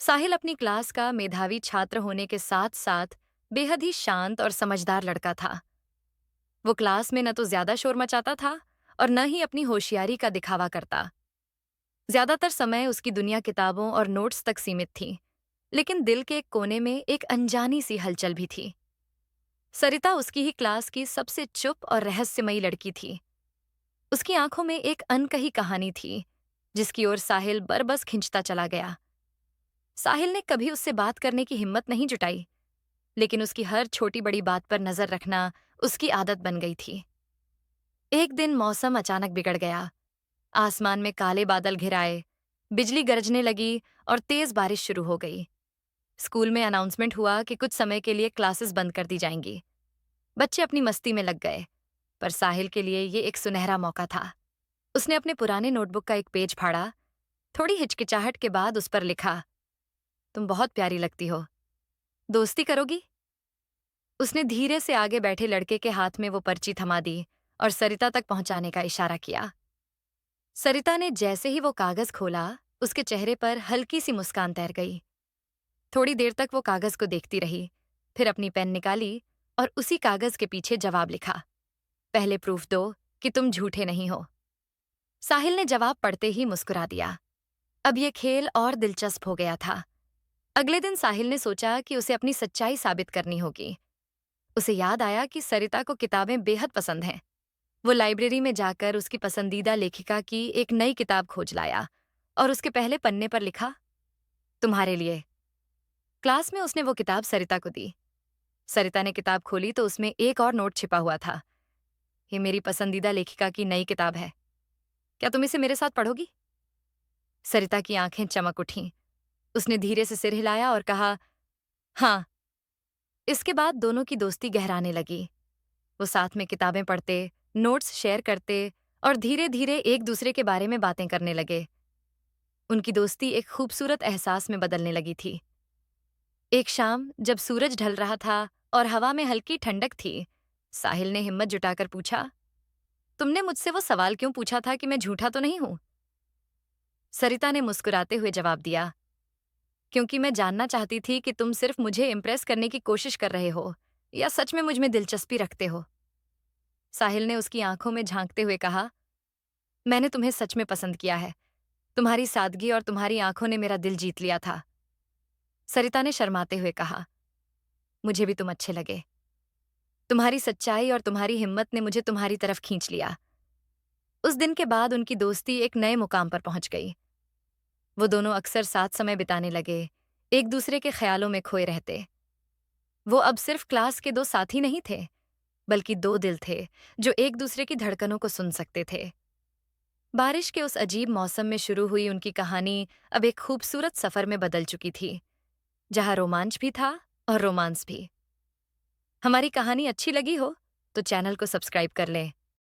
साहिल अपनी क्लास का मेधावी छात्र होने के साथ साथ बेहद ही शांत और समझदार लड़का था। वो क्लास में न तो ज्यादा शोर मचाता था और न ही अपनी होशियारी का दिखावा करता। ज्यादातर समय उसकी दुनिया किताबों और नोट्स तक सीमित थी, लेकिन दिल के एक कोने में एक अनजानी सी हलचल भी थी। सरिता उसकी ही क्लास की सबसे चुप और रहस्यमयी लड़की थी। उसकी आंखों में एक अनकही कहानी थी, जिसकी ओर साहिल बरबस खिंचता चला गया। साहिल ने कभी उससे बात करने की हिम्मत नहीं जुटाई, लेकिन उसकी हर छोटी बड़ी बात पर नजर रखना उसकी आदत बन गई थी। एक दिन मौसम अचानक बिगड़ गया। आसमान में काले बादल घिर आए, बिजली गरजने लगी और तेज बारिश शुरू हो गई। स्कूल में अनाउंसमेंट हुआ कि कुछ समय के लिए क्लासेस बंद कर दी जाएंगी। बच्चे अपनी मस्ती में लग गए, पर साहिल के लिए ये एक सुनहरा मौका था। उसने अपने पुराने नोटबुक का एक पेज फाड़ा। थोड़ी हिचकिचाहट के बाद उस पर लिखा, तुम बहुत प्यारी लगती हो, दोस्ती करोगी? उसने धीरे से आगे बैठे लड़के के हाथ में वो पर्ची थमा दी और सरिता तक पहुंचाने का इशारा किया। सरिता ने जैसे ही वो कागज खोला, उसके चेहरे पर हल्की सी मुस्कान तैर गई। थोड़ी देर तक वो कागज को देखती रही, फिर अपनी पेन निकाली और उसी कागज के पीछे जवाब लिखा, पहले प्रूफ दो कि तुम झूठे नहीं हो। साहिल ने जवाब पढ़ते ही मुस्कुरा दिया। अब ये खेल और दिलचस्प हो गया था। अगले दिन साहिल ने सोचा कि उसे अपनी सच्चाई साबित करनी होगी। उसे याद आया कि सरिता को किताबें बेहद पसंद हैं। वो लाइब्रेरी में जाकर उसकी पसंदीदा लेखिका की एक नई किताब खोज लाया और उसके पहले पन्ने पर लिखा, तुम्हारे लिए। क्लास में उसने वो किताब सरिता को दी। सरिता ने किताब खोली तो उसमें एक और नोट छिपा हुआ था। ये मेरी पसंदीदा लेखिका की नई किताब है, क्या तुम इसे मेरे साथ पढ़ोगी? सरिता की आंखें चमक उठीं। उसने धीरे से सिर हिलाया और कहा, हाँ। इसके बाद दोनों की दोस्ती गहराने लगी। वो साथ में किताबें पढ़ते, नोट्स शेयर करते और धीरे धीरे एक दूसरे के बारे में बातें करने लगे। उनकी दोस्ती एक खूबसूरत एहसास में बदलने लगी थी। एक शाम जब सूरज ढल रहा था और हवा में हल्की ठंडक थी, साहिल ने हिम्मत जुटाकर पूछा, तुमने मुझसे वो सवाल क्यों पूछा था कि मैं झूठा तो नहीं हूं? सरिता ने मुस्कुराते हुए जवाब दिया, क्योंकि मैं जानना चाहती थी कि तुम सिर्फ मुझे इम्प्रेस करने की कोशिश कर रहे हो या सच में मुझ में दिलचस्पी रखते हो। साहिल ने उसकी आंखों में झांकते हुए कहा, मैंने तुम्हें सच में पसंद किया है। तुम्हारी सादगी और तुम्हारी आंखों ने मेरा दिल जीत लिया था। सरिता ने शर्माते हुए कहा, मुझे भी तुम अच्छे लगे। तुम्हारी सच्चाई और तुम्हारी हिम्मत ने मुझे तुम्हारी तरफ खींच लिया। उस दिन के बाद उनकी दोस्ती एक नए मुकाम पर पहुंच गई। वो दोनों अक्सर साथ समय बिताने लगे, एक दूसरे के ख्यालों में खोए रहते। वो अब सिर्फ क्लास के दो साथी नहीं थे, बल्कि दो दिल थे जो एक दूसरे की धड़कनों को सुन सकते थे। बारिश के उस अजीब मौसम में शुरू हुई उनकी कहानी अब एक खूबसूरत सफर में बदल चुकी थी, जहां रोमांच भी था और रोमांस भी। हमारी कहानी अच्छी लगी हो तो चैनल को सब्सक्राइब कर लें